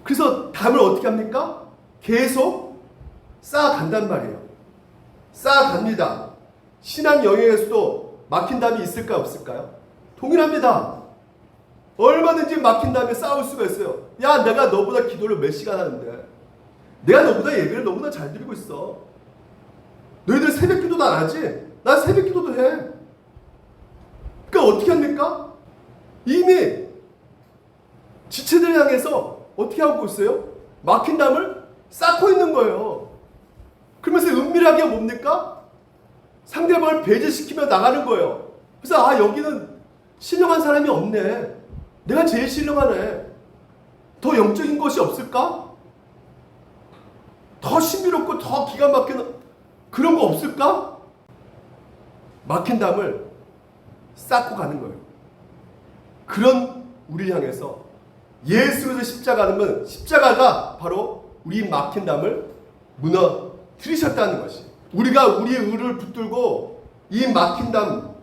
Speaker 1: 그래서 담을 어떻게 합니까? 계속 쌓아간단 말이에요. 쌓아갑니다. 신앙 영역에서도 막힌 담이 있을까 없을까요? 동일합니다. 얼마든지 막힌 담에 쌓을 수가 있어요. 야, 내가 너보다 기도를 몇 시간 하는데, 내가 너보다 예배를 너무나 잘 드리고 있어. 너희들 새벽 기도도 안 하지? 난 새벽 기도도 해. 그러니까 어떻게 합니까? 이미 지체들 향해서 어떻게 하고 있어요? 막힌 담을 쌓고 있는 거예요. 그러면서 은밀하게 뭡니까? 상대방을 배제시키며 나가는 거예요. 그래서 여기는 신령한 사람이 없네. 내가 제일 신령하네. 더 영적인 것이 없을까? 더 신비롭고 더 기가 막히는 그런 거 없을까? 막힌 담을 쌓고 가는 거예요. 그런 우리를 향해서 예수께서 십자가가 바로 우리 막힌 담을 무너뜨리셨다는 것이, 우리가 우리의 의를 붙들고 이 막힌 담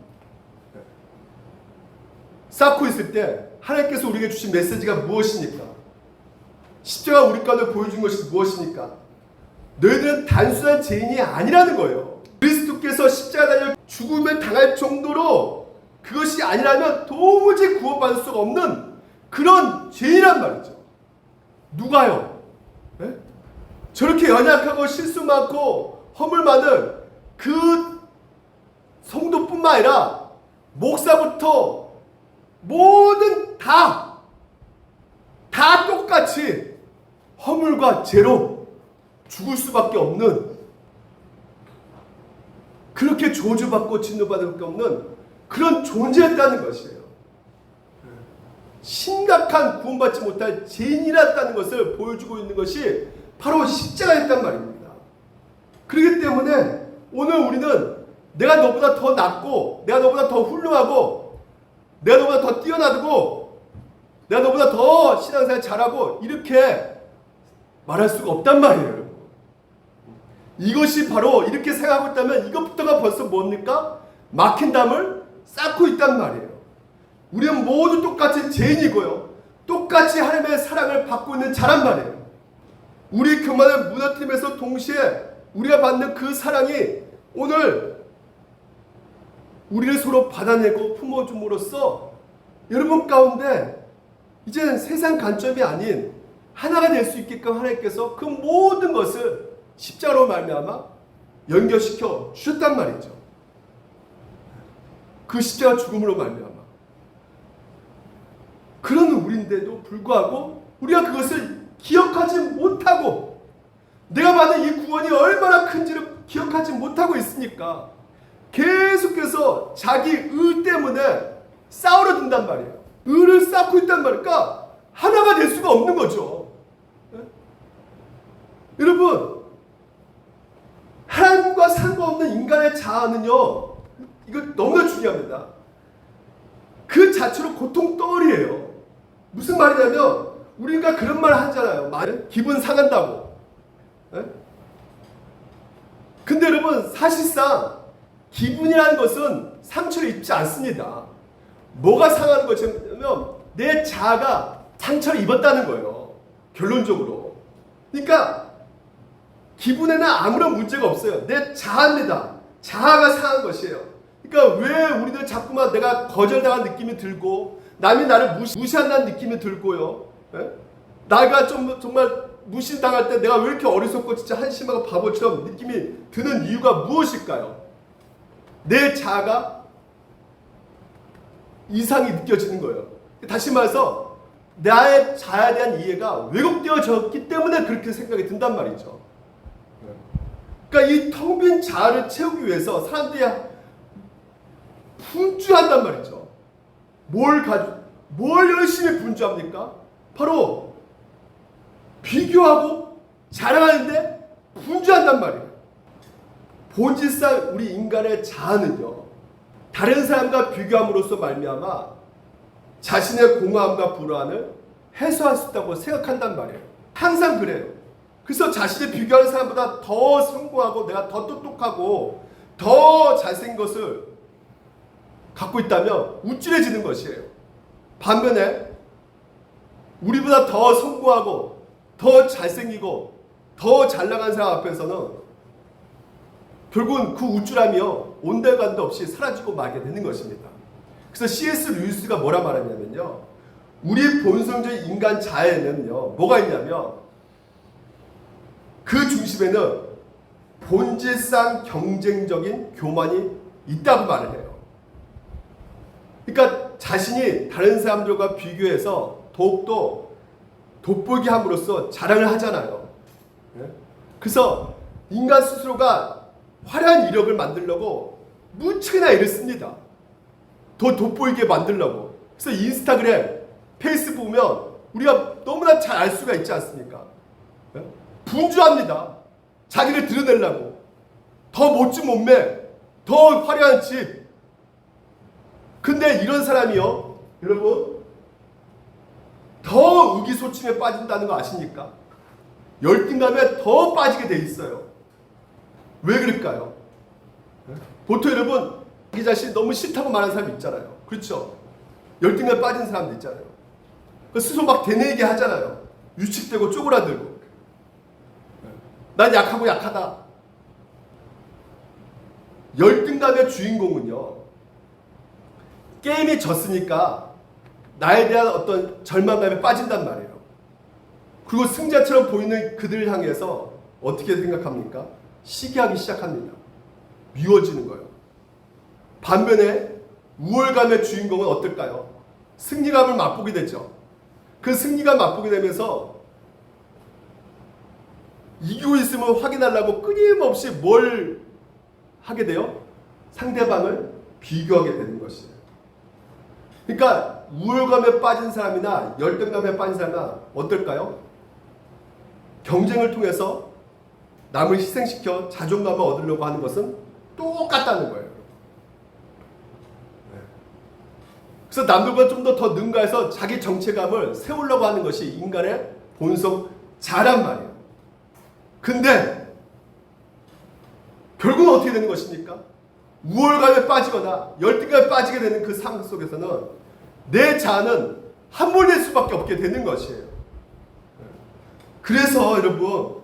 Speaker 1: 쌓고 있을 때 하나님께서 우리에게 주신 메시지가 무엇입니까? 십자가 우리 가운데 보여준 것이 무엇입니까? 너희들은 단순한 죄인이 아니라는 거예요. 그리스도께서 십자가 달려 죽음을 당할 정도로 그것이 아니라면 도무지 구원받을 수가 없는 그런 죄인이란 말이죠. 누가요? 네? 저렇게 연약하고 실수 많고 허물 많은 그 성도뿐만 아니라 목사부터 모든 다 똑같이 허물과 죄로 죽을 수밖에 없는, 그렇게 저주받고 진노받을 수밖에 없는 그런 존재였다는 것이에요. 심각한 구원받지 못할 죄인이었다는 것을 보여주고 있는 것이 바로 십자가였단 말입니다. 그렇기 때문에 오늘 우리는 내가 너보다 더 낫고, 내가 너보다 더 훌륭하고, 내가 너보다 더 뛰어나고, 내가 너보다 더 신앙생활 잘하고 이렇게 말할 수가 없단 말이에요. 이것이 바로, 이렇게 생각하고 있다면 이것부터가 벌써 뭡니까? 막힌 담을 쌓고 있단 말이에요. 우리는 모두 똑같이 죄인이고요, 똑같이 하나님의 사랑을 받고 있는 자란 말이에요. 우리 교만을 무너뜨리면서 동시에 우리가 받는 그 사랑이 오늘 우리를 서로 받아내고 품어줌으로써 여러분 가운데 이제는 세상 관점이 아닌 하나가 될 수 있게끔 하나님께서 그 모든 것을 십자가로 말미암아 연결시켜 주셨단 말이죠. 그 십자가 죽음으로 말미암아. 그런 우리인데도 불구하고 우리가 그것을 기억하지 못하고, 내가 받은 이 구원이 얼마나 큰지를 기억하지 못하고 있으니까 계속해서 자기 의 때문에 싸우려 든단 말이에요. 의를 쌓고 있단 말이에요. 그러니까 하나가 될 수가 없는 거죠. 네? 여러분, 하나님과 상관없는 인간의 자아는요, 이거 너무나 중요합니다. 그 자체로 고통덩어리예요. 무슨 말이냐면, 우리가 그런 말 하잖아요. 기분 상한다고. 네? 근데 여러분, 사실상 기분이라는 것은 상처를 입지 않습니다. 뭐가 상하는 것이냐면 내 자아가 상처를 입었다는 거예요. 결론적으로. 그러니까 기분에는 아무런 문제가 없어요. 내 자아입니다. 자아가 상한 것이에요. 그러니까 왜 우리들 자꾸만 내가 거절당한 느낌이 들고 남이 나를 무시한다는 느낌이 들고요. 예? 나가 좀 정말 무시당할 때 내가 왜 이렇게 어리석고 진짜 한심하고 바보처럼 느낌이 드는 이유가 무엇일까요? 내 자아가 이상이 느껴지는 거예요. 다시 말해서 나의 자아에 대한 이해가 왜곡되어졌기 때문에 그렇게 생각이 든단 말이죠. 그러니까 이 텅 빈 자아를 채우기 위해서 사람들이 분주한단 말이죠. 뭘 열심히 분주합니까? 바로 비교하고 자랑하는데 분주한단 말이에요. 본질상 우리 인간의 자아는요, 다른 사람과 비교함으로써 말미암아 자신의 공허함과 불안을 해소할 수 있다고 생각한단 말이에요. 항상 그래요. 그래서 자신이 비교하는 사람보다 더 성공하고 내가 더 똑똑하고 더 잘생긴 것을 갖고 있다면 우쭐해지는 것이에요. 반면에 우리보다 더 성공하고 더 잘생기고 더 잘나간 사람 앞에서는 결국은 그 우쭐함이요 온데간데 없이 사라지고 마게 되는 것입니다. 그래서 C.S. 루이스가 뭐라 말했냐면요, 우리 본성적인 인간 자아에는요 뭐가 있냐면 그 중심에는 본질상 경쟁적인 교만이 있다고 말을 해요. 그러니까 자신이 다른 사람들과 비교해서 더욱더 돋보이게 함으로써 자랑을 하잖아요. 그래서 인간 스스로가 화려한 이력을 만들려고 무척이나 애를 씁니다. 더 돋보이게 만들려고. 그래서 인스타그램, 페이스북 보면 우리가 너무나 잘 알 수가 있지 않습니까? 분주합니다. 자기를 드러내려고. 더 멋진 몸매, 더 화려한 집. 근데 이런 사람이요, 여러분, 더 의기소침에 빠진다는 거 아십니까? 열등감에 더 빠지게 돼 있어요. 왜 그럴까요? 보통 여러분, 자기 자신이 너무 싫다고 말하는 사람 있잖아요. 그렇죠? 열등감에 빠진 사람도 있잖아요. 스스로 막 되뇌이게 하잖아요. 유축되고 쪼그라들고. 난 약하고 약하다. 열등감의 주인공은요, 게임이 졌으니까 나에 대한 어떤 절망감에 빠진단 말이에요. 그리고 승자처럼 보이는 그들을 향해서 어떻게 생각합니까? 시기하기 시작합니다. 미워지는 거예요. 반면에 우월감의 주인공은 어떨까요? 승리감을 맛보게 되죠. 그 승리감 맛보게 되면서 이기고 있음을 확인하려고 끊임없이 뭘 하게 돼요? 상대방을 비교하게 되는 것이에요. 그러니까 우월감에 빠진 사람이나 열등감에 빠진 사람은 어떨까요? 경쟁을 통해서 남을 희생시켜 자존감을 얻으려고 하는 것은 똑같다는 거예요. 그래서 남들보다 좀 더 능가해서 자기 정체감을 세우려고 하는 것이 인간의 본성 자란 말이에요. 근데 결국은 어떻게 되는 것입니까? 우월감에 빠지거나 열등감에 빠지게 되는 그 상황 속에서는 내 자아는 함몰될 수밖에 없게 되는 것이에요. 그래서 여러분,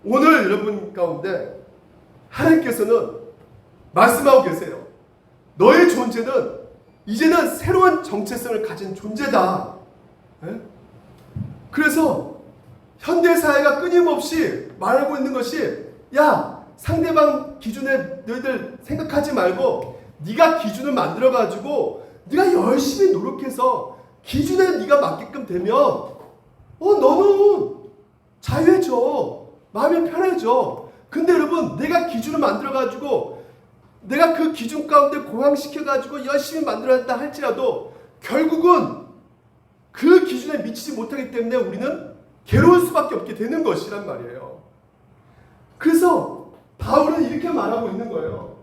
Speaker 1: 오늘 여러분 가운데 하나님께서는 말씀하고 계세요. 너의 존재는 이제는 새로운 정체성을 가진 존재다. 그래서 현대사회가 끊임없이 말하고 있는 것이, 야, 상대방 기준에 너희들 생각하지 말고 네가 기준을 만들어가지고 네가 열심히 노력해서 기준에 네가 맞게끔 되면 너는 자유해져. 마음이 편해져. 근데 여러분, 내가 기준을 만들어가지고 내가 그 기준 가운데 고양시켜가지고 열심히 만들어낸다 할지라도 결국은 그 기준에 미치지 못하기 때문에 우리는 괴로울 수밖에 없게 되는 것이란 말이에요. 그래서 바울은 이렇게 말하고 있는 거예요.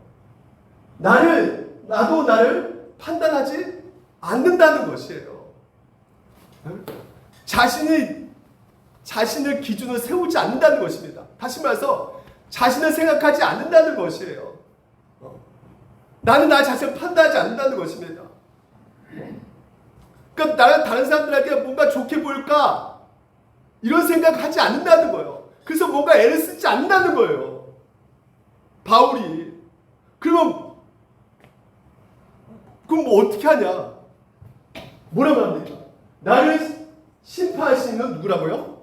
Speaker 1: 나도 나를 판단하지 않는다는 것이에요. 자신을 기준을 세우지 않는다는 것입니다. 다시 말해서 자신을 생각하지 않는다는 것이에요. 나는 나 자신을 판단하지 않는다는 것입니다. 그러니까 나는 다른 사람들에게 뭔가 좋게 보일까 이런 생각하지 않는다는 거예요. 그래서 뭔가 애를 쓰지 않는다는 거예요. 바울이. 그럼 뭐 어떻게 하냐? 뭐라고 합니까? 나를 심판하시는 건 누구라고요?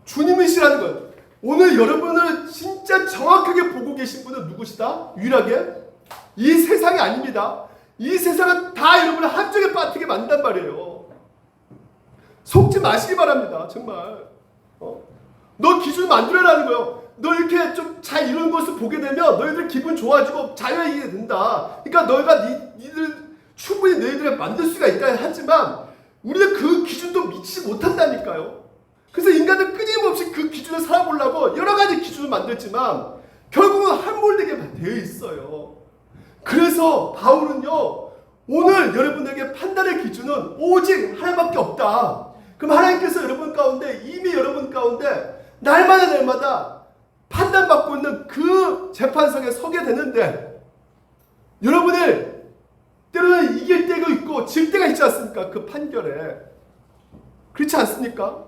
Speaker 1: 주님이시라는 거예요. 오늘 여러분을 진짜 정확하게 보고 계신 분은 누구시다? 유일하게? 이 세상이 아닙니다. 이 세상은 다 여러분을 함정에 빠뜨리게 만든단 말이에요. 속지 마시기 바랍니다. 정말. 너 기준 만들어라는 거예요. 너 이렇게 좀 잘 이루는 것을 보게 되면 너희들 기분 좋아지고 자유하게 된다. 그러니까 너희가 니들 충분히 너희들을 만들 수가 있다 하지만 우리는 그 기준도 미치지 못한다니까요. 그래서 인간은 끊임없이 그 기준을 살아보려고 여러 가지 기준을 만들지만 결국은 함몰되게 되어 있어요. 그래서 바울은요, 오늘 여러분에게 판단의 기준은 오직 하나님밖에 없다. 그럼 하나님께서 여러분 가운데 이미 여러분 가운데 날마다 판단받고 있는 그 재판석에 서게 되는데 여러분을 때로는 이길 때가 있고 질 때가 있지 않습니까? 그 판결에. 그렇지 않습니까?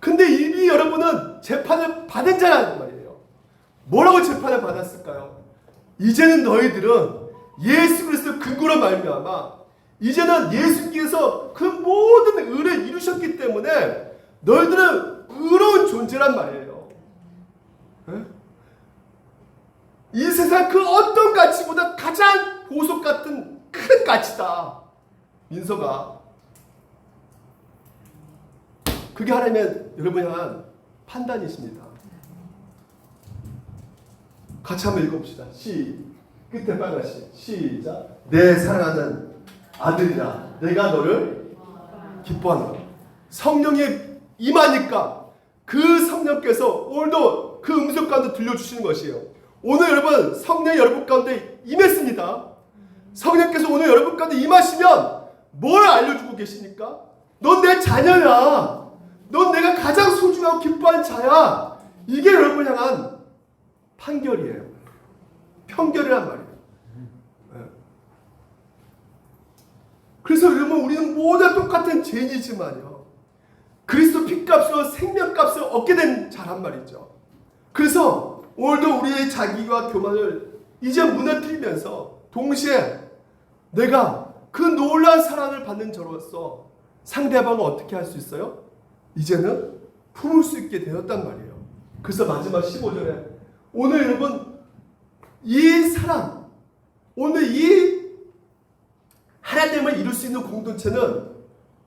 Speaker 1: 근데 이미 여러분은 재판을 받은 자라는 말이에요. 뭐라고 재판을 받았을까요? 이제는 너희들은 예수 그리스도 근거로 말미암아 이제는 예수께서 그 모든 의를 이루셨기 때문에 너희들은 의로운 존재란 말이에요. 네? 이 세상 그 어떤 가치보다 가장 보석 같은 큰 가치다. 민서가. 그게 하나님의 여러분 향한 판단이십니다. 같이 한번 읽어봅시다. 끝에 빨간시. 시작. 내 사랑하는 아들이라 내가 너를 기뻐하노라. 성령이 임하니까 그 성령께서 오늘도 그 음성 가운데 들려주시는 것이에요. 오늘 여러분 성령이 여러분 가운데 임했습니다. 성령께서 오늘 여러분 가운데 임하시면 뭘 알려주고 계십니까? 넌 내 자녀야. 넌 내가 가장 소중하고 기뻐하는 자야. 이게 여러분 향한 판결이에요. 평결이란 말이에요. 그래서 여러분 우리는 모두 똑같은 죄인이지만요. 그리스도 피값으로 생명값을 얻게 된 자란 말이죠. 그래서 오늘도 우리의 자기와 교만을 이제 무너뜨리면서 동시에 내가 그 놀라운 사랑을 받는 저로서 상대방을 어떻게 할 수 있어요? 이제는 품을 수 있게 되었단 말이에요. 그래서 마지막 15절에 오늘 여러분 이 사랑, 오늘 이 하나님을 이룰 수 있는 공동체는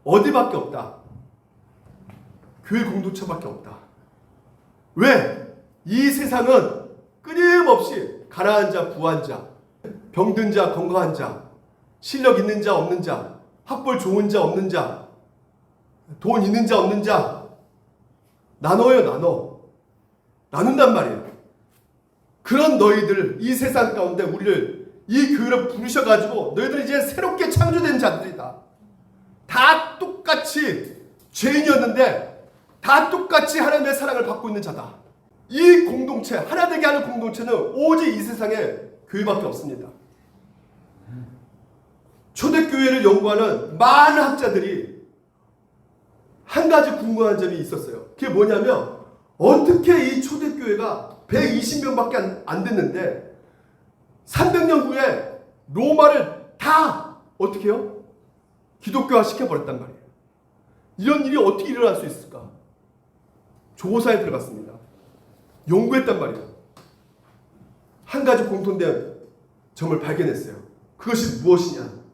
Speaker 1: 어디밖에 없다? 교회 공동체밖에 없다. 왜? 이 세상은 끊임없이 가난한 자, 부한 자, 병든 자, 건강한 자, 실력 있는 자, 없는 자, 학벌 좋은 자, 없는 자, 돈 있는 자, 없는 자 나눠요. 나눈단 말이에요. 그런 너희들 이 세상 가운데 우리를 이 교회로 부르셔가지고 너희들 이제 새롭게 창조된 자들이다. 다 똑같이 죄인이었는데 다 똑같이 하나님의 사랑을 받고 있는 자다. 이 공동체, 하나 되게 하는 공동체는 오직 이 세상에 교회밖에 없습니다. 초대교회를 연구하는 많은 학자들이 한 가지 궁금한 점이 있었어요. 그게 뭐냐면 어떻게 이 초대교회가 120명밖에 안 됐는데 300년 후에 로마를 다 어떻게 해요? 기독교화 시켜버렸단 말이에요. 이런 일이 어떻게 일어날 수 있을까? 조사에 들어갔습니다. 연구했단 말이에요. 한 가지 공통된 점을 발견했어요. 그것이 무엇이냐?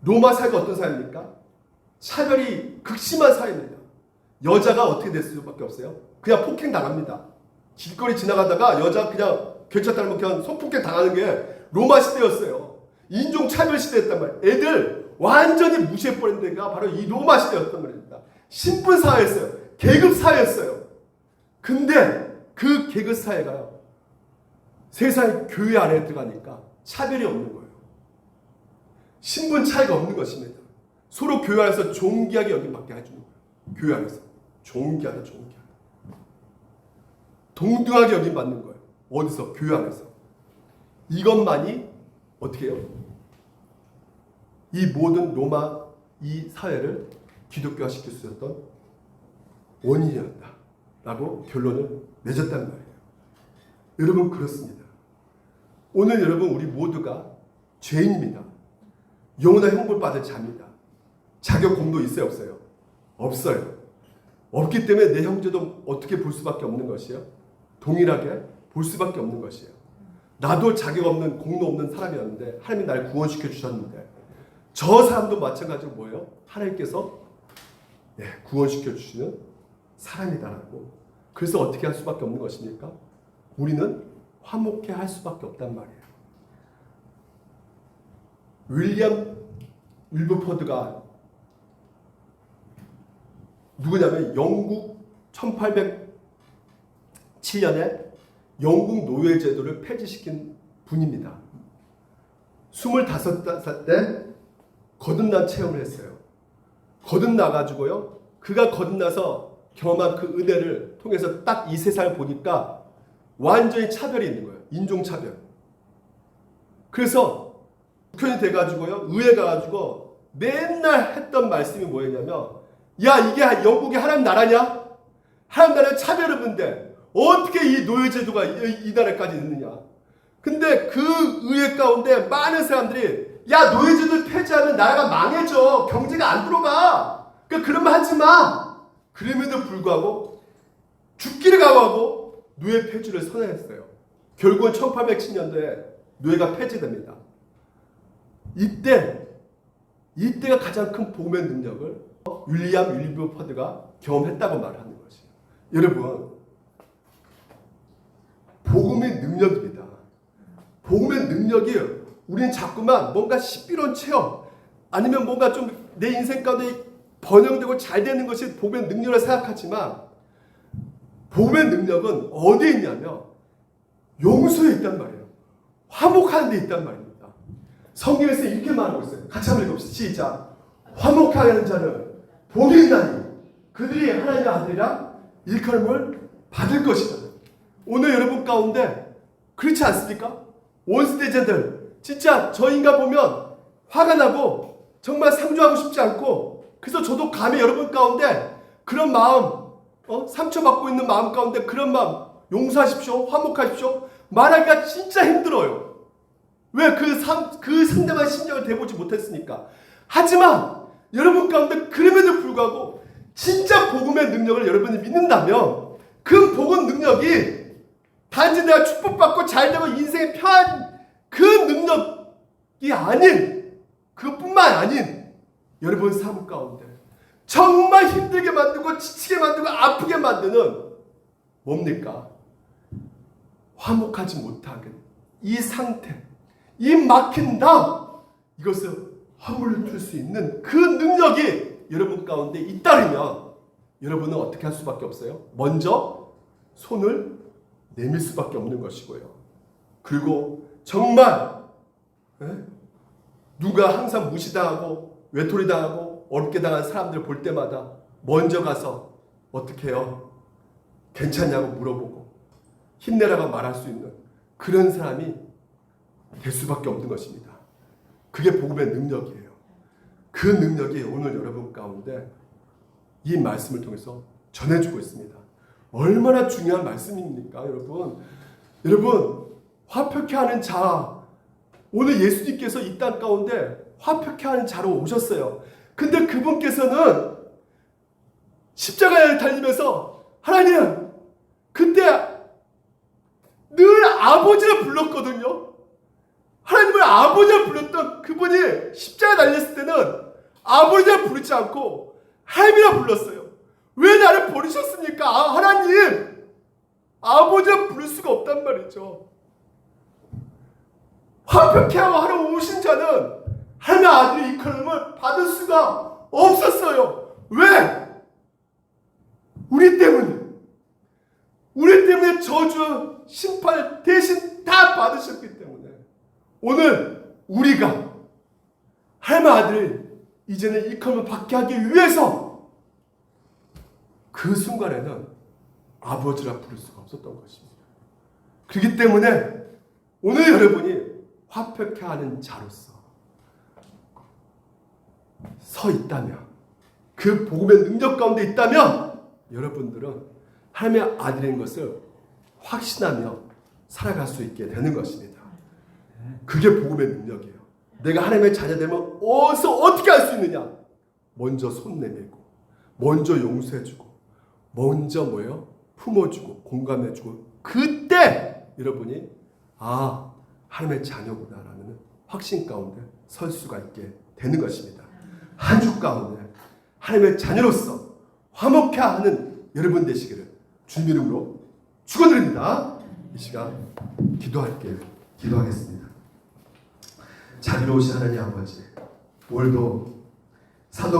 Speaker 1: 로마 사회가 어떤 사회입니까? 차별이 극심한 사회입니다. 여자가 어떻게 될 수밖에 없어요? 그냥 폭행 당합니다. 길거리 지나가다가 여자 그냥 경찰 따르면 그냥 성폭행 당하는 게 로마 시대였어요. 인종 차별 시대였단 말이에요. 애들 완전히 무시해버린 데가 바로 이 로마 시대였단 말입니다. 신분 사회였어요. 계급 사회였어요. 근데 그 계급 사회가요. 세상에 교회 안에 들어가니까 차별이 없는 거예요. 신분 차이가 없는 것입니다. 서로 교회 안에서 존귀하게 여김받게 해주는 거예요. 교회 안에서 존귀하다. 동등하게 여김받는 거예요. 어디서? 교회 안에서. 이것만이 어떻게 해요? 이 모든 로마 이 사회를 기독교화 시킬 수 있었던 원인이었다 라고 결론을 맺었단 말이에요. 여러분, 그렇습니다. 오늘 여러분, 우리 모두가 죄인입니다. 영원한 형벌 받을 자입니다. 자격 공도 있어요, 없어요? 없어요. 없기 때문에 내 형제도 어떻게 볼 수밖에 없는 것이에요? 동일하게 볼 수밖에 없는 것이에요. 나도 자격 없는, 공로 없는 사람이었는데 하나님이 날 구원시켜 주셨는데 저 사람도 마찬가지로 뭐예요? 하나님께서 구원시켜 주시는 사람이다라고. 그래서 어떻게 할 수밖에 없는 것입니까? 우리는 화목해 할 수밖에 없단 말이에요. 윌리엄 윌버포드가 누구냐면 영국 1807년에 영국 노예 제도를 폐지시킨 분입니다. 25살 때 거듭난 체험을 했어요. 거듭나가지고요. 그가 거듭나서 경험한 그 은혜를 통해서 딱 이 세상을 보니까 완전히 차별이 있는 거예요. 인종차별. 그래서 국회의원이 돼가지고요. 의회 가가지고 맨날 했던 말씀이 뭐였냐면, 야, 이게 영국이 하나님 나라냐? 하나님 나라에 차별 없는데 어떻게 이 노예제도가 이 나라까지 있느냐? 근데 그 의회 가운데 많은 사람들이, 야, 노예제도 폐지하면 나라가 망해져. 경제가 안 들어가. 그러니까 그런 말 하지 마. 그럼에도 불구하고 죽기를 각오하고 노예 폐지를 선언했어요. 결국은 1807년도에 노예가 폐지됩니다. 이때가 가장 큰 복음의 능력을 윌리엄 윌버포드가 경험했다고 말하는 것이에요. 여러분, 복음의 능력입니다. 복음의 능력이 우리는 자꾸만 뭔가 신비로운 체험 아니면 뭔가 좀 내 인생 가운데 번영되고 잘 되는 것이 복음의 능력을 생각하지만, 복음의 능력은 어디에 있냐면 용서에 있단 말이에요. 화목하는 데 있단 말입니다. 성경에서 이렇게 말하고 있어요. 같이 한번 읽읍시다. 시작. 화목하는 자는 복이 있나니 그들이 하나님의 아들이라 일컬음을 받을 것이다. 오늘 여러분 가운데 그렇지 않습니까? 원수대자들, 진짜 저 인간 보면 화가 나고 정말 상주하고 싶지 않고, 그래서 저도 감히 여러분 가운데 그런 마음, 상처받고 있는 마음 가운데 그런 마음 용서하십시오, 화목하십시오 말하기가 진짜 힘들어요. 왜? 그 상대방의 심정을 대보지 못했으니까. 하지만 여러분 가운데 그럼에도 불구하고 진짜 복음의 능력을 여러분이 믿는다면 그 복음 능력이 단지 내가 축복받고 잘되고 인생의 편한 그 능력이 아닌, 그것뿐만 아닌 여러분 삶 가운데 정말 힘들게 만들고 지치게 만들고 아프게 만드는 뭡니까? 화목하지 못하게 이 상태, 이 막힌 나, 이것을 허물을 풀 수 있는 그 능력이 여러분 가운데 잇따르면 여러분은 어떻게 할 수밖에 없어요? 먼저 손을 내밀 수밖에 없는 것이고요. 그리고 정말 누가 항상 무시당하고 외톨이당하고 어렵게 당한 사람들 볼 때마다 먼저 가서 어떻게 해요? 괜찮냐고 물어보고 힘내라고 말할 수 있는 그런 사람이 될 수밖에 없는 것입니다. 그게 복음의 능력이에요. 그 능력이 오늘 여러분 가운데 이 말씀을 통해서 전해주고 있습니다. 얼마나 중요한 말씀입니까, 여러분? 여러분, 화평케 하는 자, 오늘 예수님께서 이 땅 가운데 화평케 하는 자로 오셨어요. 근데 그분께서는 십자가에 달리면서 하나님, 그때 늘 아버지를 불렀거든요. 하나님을 아버지를 불렀던 그분이 십자가에 달렸을 때는 아버지를 부르지 않고 하나님이라 불렀어요. 왜 나를 버리셨습니까? 하나님, 아버지를 부를 수가 없단 말이죠. 화평케 하러 오신 자는 하나님의 아들의 이끌음을 받을 수가 없었어요. 왜? 우리 때문에 저주, 심판 대신 다 받으셨기 때문에 오늘 우리가 하나님의 아들을 이제는 이끌음을 받게 하기 위해서 그 순간에는 아버지라 부를 수가 없었던 것입니다. 그렇기 때문에 오늘 여러분이 화평케 하는 자로서 서 있다면, 그 복음의 능력 가운데 있다면 여러분들은 하나님의 아들인 것을 확신하며 살아갈 수 있게 되는 것입니다. 그게 복음의 능력이에요. 내가 하나님의 자녀 되면 어떻게 할 수 있느냐? 먼저 손 내밀고, 먼저 용서해주고, 먼저 뭐예요? 품어주고 공감해주고, 그때 여러분이 하나님의 자녀구나라는 확신 가운데 설 수가 있게 되는 것입니다. 한 주 가운데 하나님의 자녀로서 화목해 하는 여러분 되시기를 주님 이름으로 축원드립니다. 이 시간 기도할게요. 기도하겠습니다. 자비로우신 하나님 아버지, 오늘도 사도